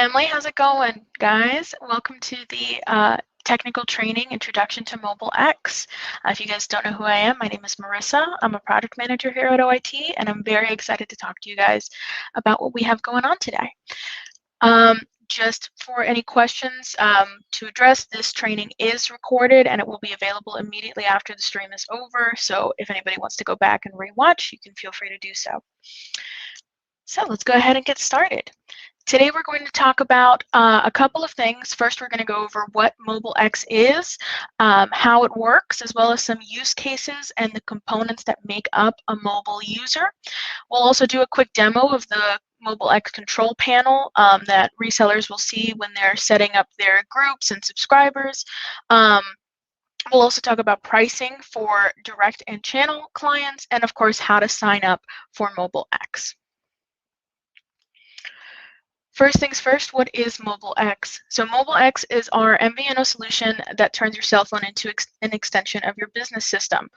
family, how's it going, guys? Welcome to the technical training Introduction to Mobile X. If you guys don't know who I am, my name is Marissa. I'm a product manager here at OIT, and I'm very excited to talk to you guys about what we have going on today. Just for any questions to address, this training is recorded and it will be available immediately after the stream is over. So if anybody wants to go back and rewatch, you can feel free to do so. So let's go ahead and get started. Today we're going to talk about a couple of things. First, we're going to go over what Mobile X is, how it works, as well as some use cases and the components that make up a mobile user. We'll also do a quick demo of the Mobile X control panel that resellers will see when they're setting up their groups and subscribers. We'll also talk about pricing for direct and channel clients, and of course, how to sign up for Mobile X. First things first, what is Mobile X? So Mobile X is our MVNO solution that turns your cell phone into an extension of your business system.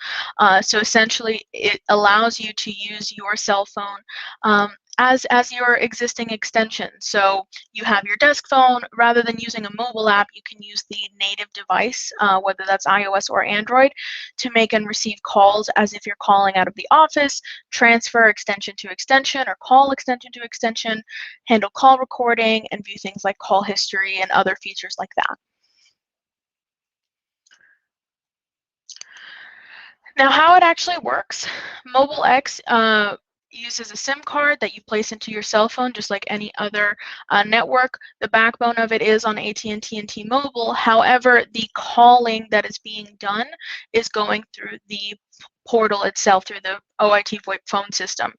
So essentially, it allows you to use your cell phone as your existing extension. So you have your desk phone. Rather than using a mobile app, you can use the native device, whether that's iOS or Android, to make and receive calls as if you're calling out of the office, transfer extension to extension or call extension to extension, handle call recording, and view things like call history and other features like that. Now, how it actually works, Mobile X uses a SIM card that you place into your cell phone just like any other network. The backbone of it is on AT&T and T-Mobile. However, the calling that is being done is going through the portal itself, through the OITVOIP phone system.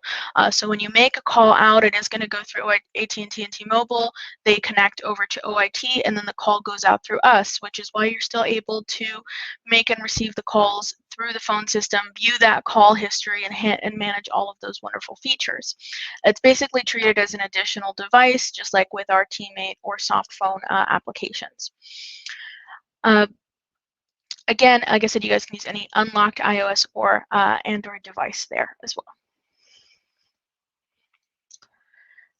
So when you make a call out, it is going to go through AT&T and T-Mobile. They connect over to OIT, and then the call goes out through us, which is why you're still able to make and receive the calls through the phone system, view that call history, and manage all of those wonderful features. It's basically treated as an additional device, just like with our Teammate or soft phone applications. Again, like I said, you guys can use any unlocked iOS or Android device there as well.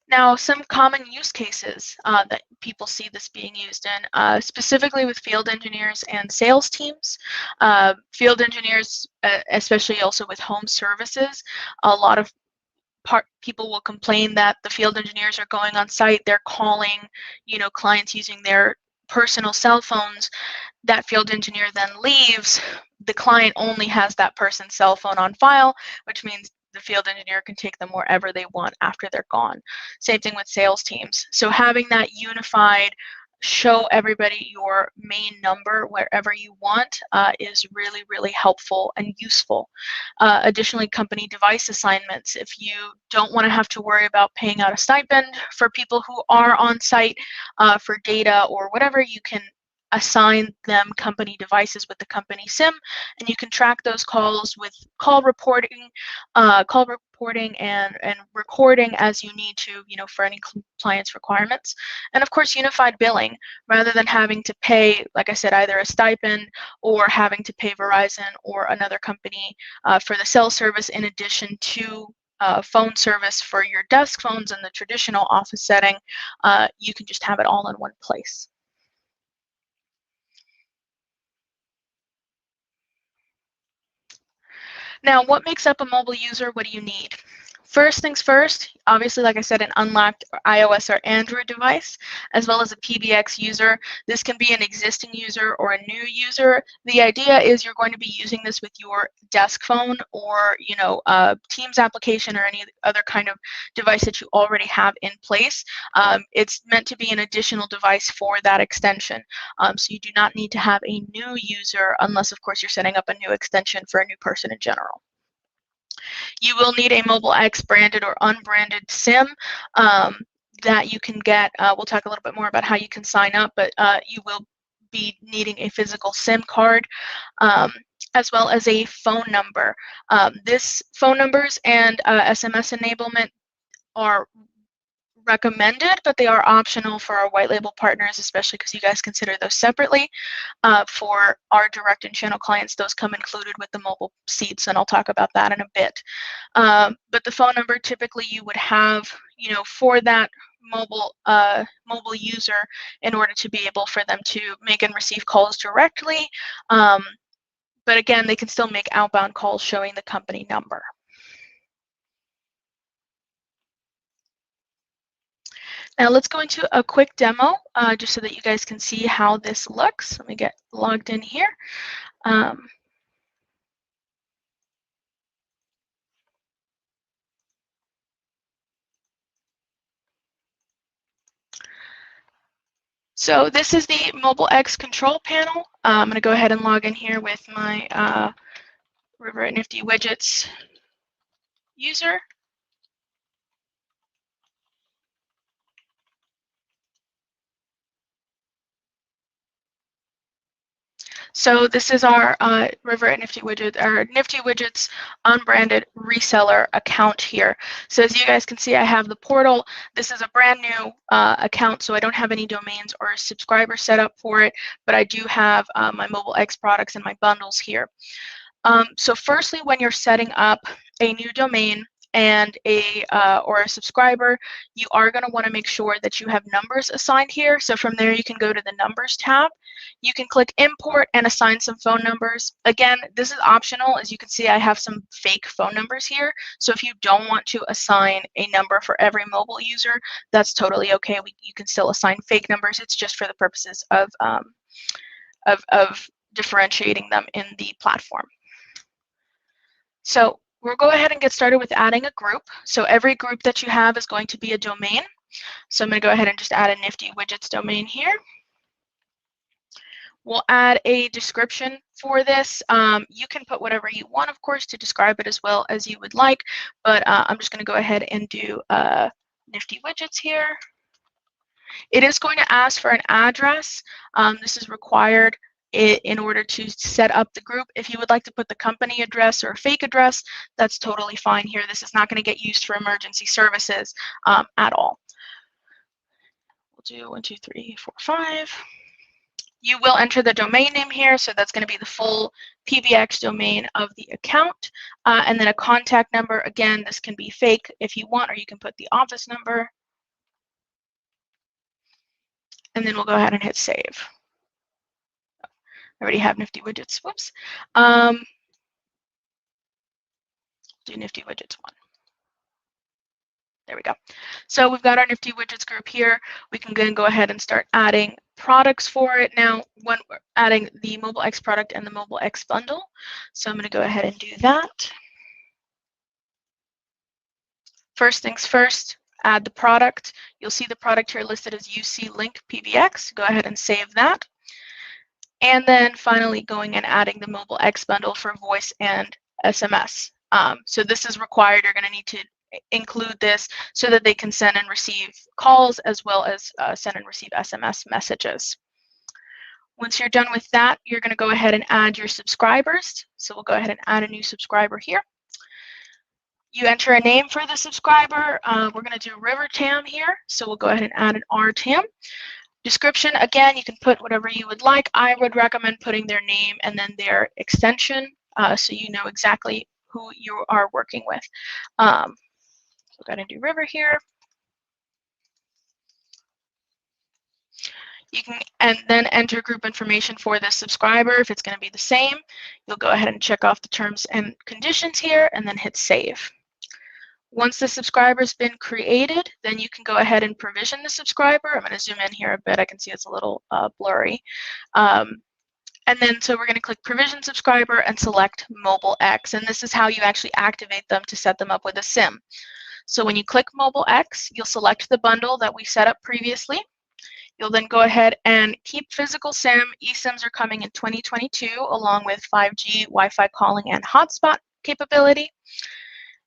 Now, some common use cases that people see this being used in, specifically with field engineers and sales teams. Field engineers, especially also with home services, a lot of people will complain that the field engineers are going on site, they're calling, clients using their personal cell phones. That field engineer then leaves. The client only has that person's cell phone on file, which means the field engineer can take them wherever they want after they're gone. Same thing with sales teams. So having that unified, show everybody your main number wherever you want is really, really helpful and useful. Additionally, company device assignments. If you don't want to have to worry about paying out a stipend for people who are on site for data or whatever, you can assign them company devices with the company SIM, and you can track those calls with call reporting and recording as you need to, for any compliance requirements. And of course, unified billing, rather than having to pay, like I said, either a stipend or having to pay Verizon or another company for the cell service in addition to phone service for your desk phones in the traditional office setting. You can just have it all in one place. Now, what makes up a mobile user? What do you need? First things first, obviously, like I said, an unlocked iOS or Android device, as well as a PBX user. This can be an existing user or a new user. The idea is you're going to be using this with your desk phone or, Teams application or any other kind of device that you already have in place. It's meant to be an additional device for that extension. So you do not need to have a new user unless, of course, you're setting up a new extension for a new person in general. You will need a Mobile X branded or unbranded SIM that you can get. We'll talk a little bit more about how you can sign up, but you will be needing a physical SIM card as well as a phone number. This phone numbers and SMS enablement are recommended, but they are optional for our white label partners, especially because you guys consider those separately. For our direct and channel clients, those come included with the mobile seats, and I'll talk about that in a bit. But the phone number, typically you would have, for that mobile user in order to be able for them to make and receive calls directly. But again, they can still make outbound calls showing the company number. Now let's go into a quick demo just so that you guys can see how this looks. Let me get logged in here. So this is the Mobile X control panel. I'm going to go ahead and log in here with my River Nifty Widgets user. So this is our River Nifty Widgets unbranded reseller account here. So as you guys can see, I have the portal. This is a brand new account, so I don't have any domains or subscribers set up for it, but I do have my Mobile X products and my bundles here. So firstly, when you're setting up a new domain and or a subscriber, you are going to want to make sure that you have numbers assigned here. So from there, you can go to the Numbers tab. You can click Import and assign some phone numbers. Again, this is optional. As you can see, I have some fake phone numbers here. So if you don't want to assign a number for every mobile user, that's totally okay. You can still assign fake numbers. It's just for the purposes of differentiating them in the platform. So we'll go ahead and get started with adding a group. So every group that you have is going to be a domain. So I'm going to go ahead and just add a Nifty Widgets domain here. We'll add a description for this. You can put whatever you want, of course, to describe it as well as you would like, but I'm just going to go ahead and do Nifty Widgets here. It is going to ask for an address. This is required in order to set up the group. If you would like to put the company address or a fake address, that's totally fine here. This is not going to get used for emergency services at all. We'll do 1, 2, 3, 4, 5. You will enter the domain name here, so that's going to be the full PBX domain of the account, and then a contact number. Again, this can be fake if you want, or you can put the office number. And then we'll go ahead and hit save. I already have Nifty Widgets. Whoops. Do Nifty Widgets 1. There we go. So we've got our Nifty Widgets group here. We can then go ahead and start adding products for it. Now, when we're adding the Mobile X product and the Mobile X bundle. So I'm going to go ahead and do that. First things first, add the product. You'll see the product here listed as UC Link PBX. Go ahead and save that. And then finally going and adding the Mobile X bundle for voice and SMS. So this is required. You're going to need to include this so that they can send and receive calls as well as send and receive SMS messages. Once you're done with that, you're going to go ahead and add your subscribers. So we'll go ahead and add a new subscriber here. You enter a name for the subscriber. We're going to do River Tam here. So we'll go ahead and add an RTAM. Description, again, you can put whatever you would like. I would recommend putting their name and then their extension so you know exactly who you are working with. We'll go ahead and do River here. You can and then enter group information for this subscriber. If it's going to be the same, you'll go ahead and check off the terms and conditions here and then hit save. Once the subscriber's been created, then you can go ahead and provision the subscriber. I'm going to zoom in here a bit. I can see it's a little blurry. And then so we're going to click Provision Subscriber and select Mobile X. And this is how you actually activate them to set them up with a SIM. So when you click Mobile X, you'll select the bundle that we set up previously. You'll then go ahead and keep physical SIM. eSIMs are coming in 2022 along with 5G, Wi-Fi calling, and hotspot capability.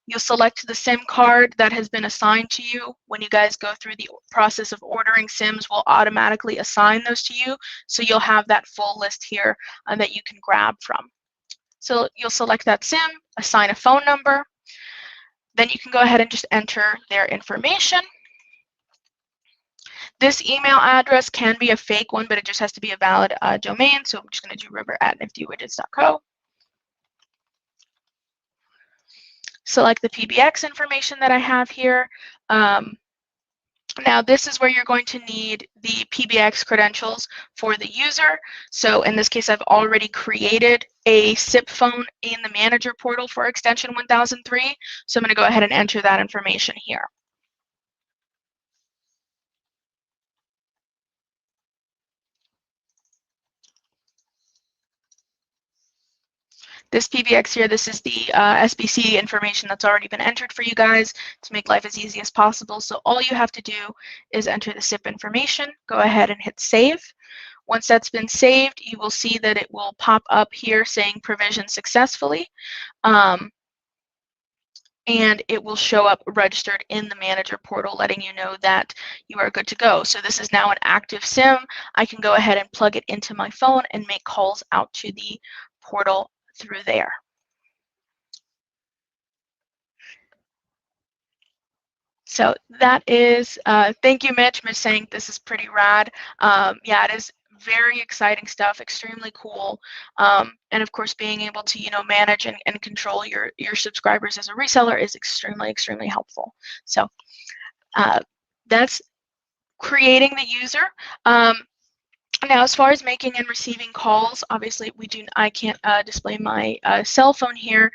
You'll select the SIM card that has been assigned to you. When you guys go through the process of ordering SIMs, we'll automatically assign those to you. So you'll have that full list here that you can grab from. So you'll select that SIM, assign a phone number. Then you can go ahead and just enter their information. This email address can be a fake one, but it just has to be a valid domain. So I'm just going to do river@niftywidgets.co. Select the PBX information that I have here. Now, this is where you're going to need the PBX credentials for the user. So in this case, I've already created a SIP phone in the manager portal for extension 1003. So I'm going to go ahead and enter that information here. This PBX here, this is the SBC information that's already been entered for you guys to make life as easy as possible. So all you have to do is enter the SIP information, go ahead and hit save. Once that's been saved, you will see that it will pop up here saying provision successfully. And it will show up registered in the manager portal, letting you know that you are good to go. So this is now an active SIM. I can go ahead and plug it into my phone and make calls out to the portal through there. So that is, thank you, Mitch. Mitch saying this is pretty rad. Yeah, it is very exciting stuff, extremely cool. And of course, being able to, manage and control your subscribers as a reseller is extremely, extremely helpful. So that's creating the user. Now, as far as making and receiving calls, obviously I can't display my cell phone here,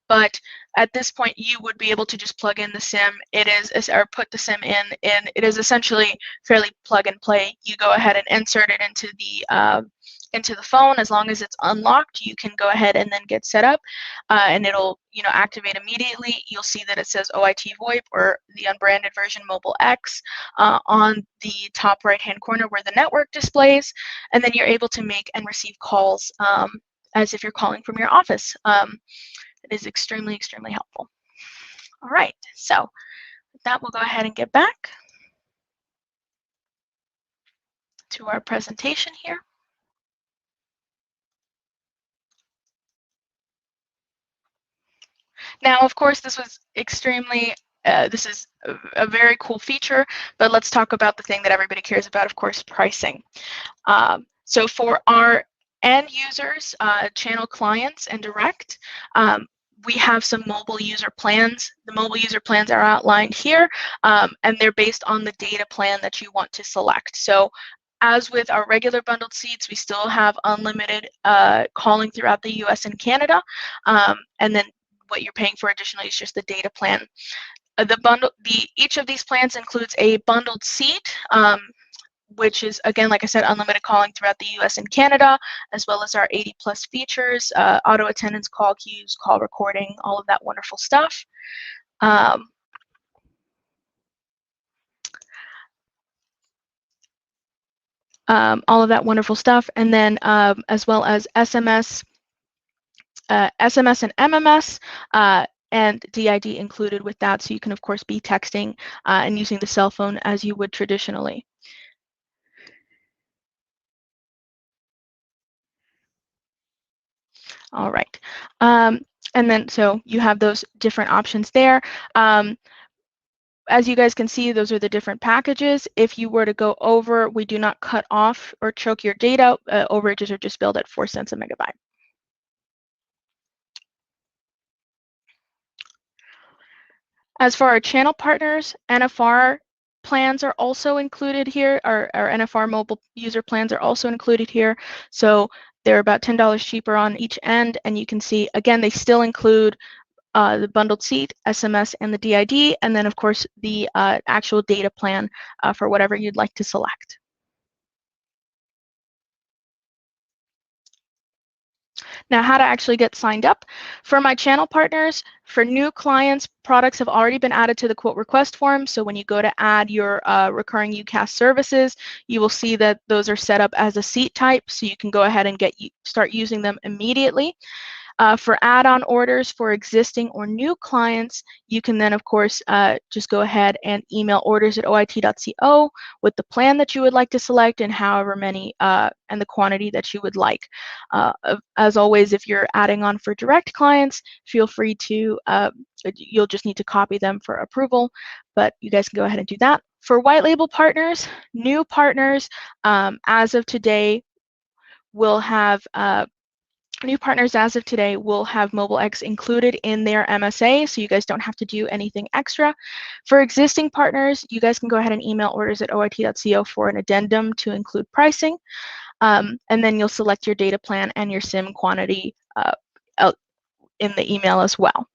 but at this point you would be able to just plug in the SIM. Or put the SIM in, and it is essentially fairly plug and play. You go ahead and insert it into the phone. As long as it's unlocked, you can go ahead and then get set up, and it'll activate immediately. You'll see that it says OITVOIP, or the unbranded version Mobile X, on the top right hand corner where the network displays, and then you're able to make and receive calls as if you're calling from your office. It is extremely, extremely helpful. All right, so with that, we'll go ahead and get back to our presentation here. Now, of course, this was extremely, this is a very cool feature, but let's talk about the thing that everybody cares about, of course, pricing. So for our end users, channel clients, and direct, we have some mobile user plans. The mobile user plans are outlined here, and they're based on the data plan that you want to select. So as with our regular bundled seats, we still have unlimited calling throughout the US and Canada, and then what you're paying for additionally is just the data plan. Each of these plans includes a bundled seat, which is, again, like I said, unlimited calling throughout the US and Canada, as well as our 80+ features, auto attendance, call queues, call recording, all of that wonderful stuff. All of that wonderful stuff, and then as well as SMS and MMS, and DID included with that, so you can, of course, be texting and using the cell phone as you would traditionally. All right. And then, so you have those different options there. As you guys can see, those are the different packages. If you were to go over, we do not cut off or choke your data. Overages are just billed at 4 cents a megabyte. As for our channel partners, NFR plans are also included here. Our NFR mobile user plans are also included here. So they're about $10 cheaper on each end. And you can see, again, they still include the bundled seat, SMS, and the DID, and then, of course, the actual data plan for whatever you'd like to select. Now, how to actually get signed up. For my channel partners, for new clients, products have already been added to the quote request form. So when you go to add your recurring UCaaS services, you will see that those are set up as a seat type, so you can go ahead and start using them immediately. For add-on orders for existing or new clients, you can then, of course, just go ahead and email orders@oit.co with the plan that you would like to select and however many and the quantity that you would like. As always, if you're adding on for direct clients, feel free to, you'll just need to copy them for approval, but you guys can go ahead and do that. For white label partners, new partners, as of today, will have new partners as of today will have MobileX included in their MSA, so you guys don't have to do anything extra. For existing partners, you guys can go ahead and email orders@oit.co for an addendum to include pricing, and then you'll select your data plan and your SIM quantity in the email as well.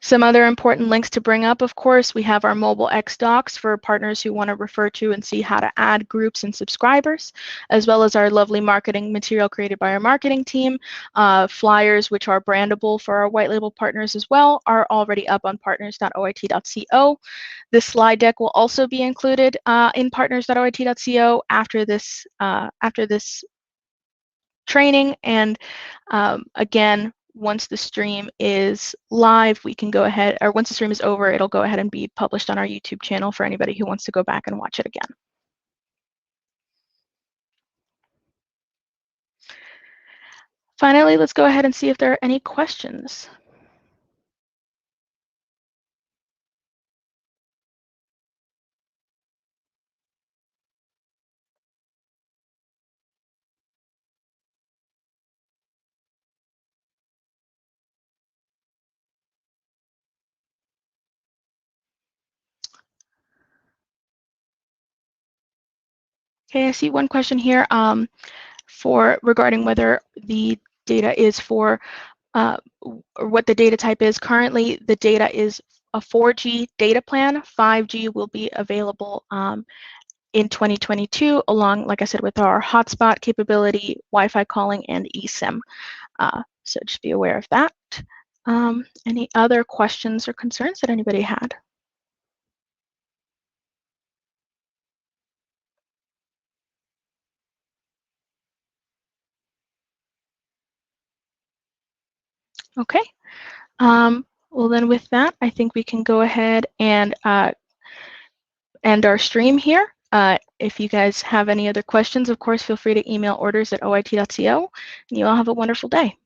Some other important links to bring up, of course, we have our MobileX docs for partners who want to refer to and see how to add groups and subscribers, as well as our lovely marketing material created by our marketing team. Flyers, which are brandable for our white label partners as well, are already up on partners.oit.co. This slide deck will also be included in partners.oit.co after this training, and again, once the stream is live, we can go ahead, or once the stream is over, it'll go ahead and be published on our YouTube channel for anybody who wants to go back and watch it again. Finally, let's go ahead and see if there are any questions. Okay, I see one question here regarding whether the data is for or what the data type is. Currently, the data is a 4G data plan. 5G will be available in 2022, along, like I said, with our hotspot capability, Wi-Fi calling, and eSIM. So just be aware of that. Any other questions or concerns that anybody had? Okay. Well, then with that, I think we can go ahead and end our stream here. If you guys have any other questions, of course, feel free to email orders@oit.co, and you all have a wonderful day.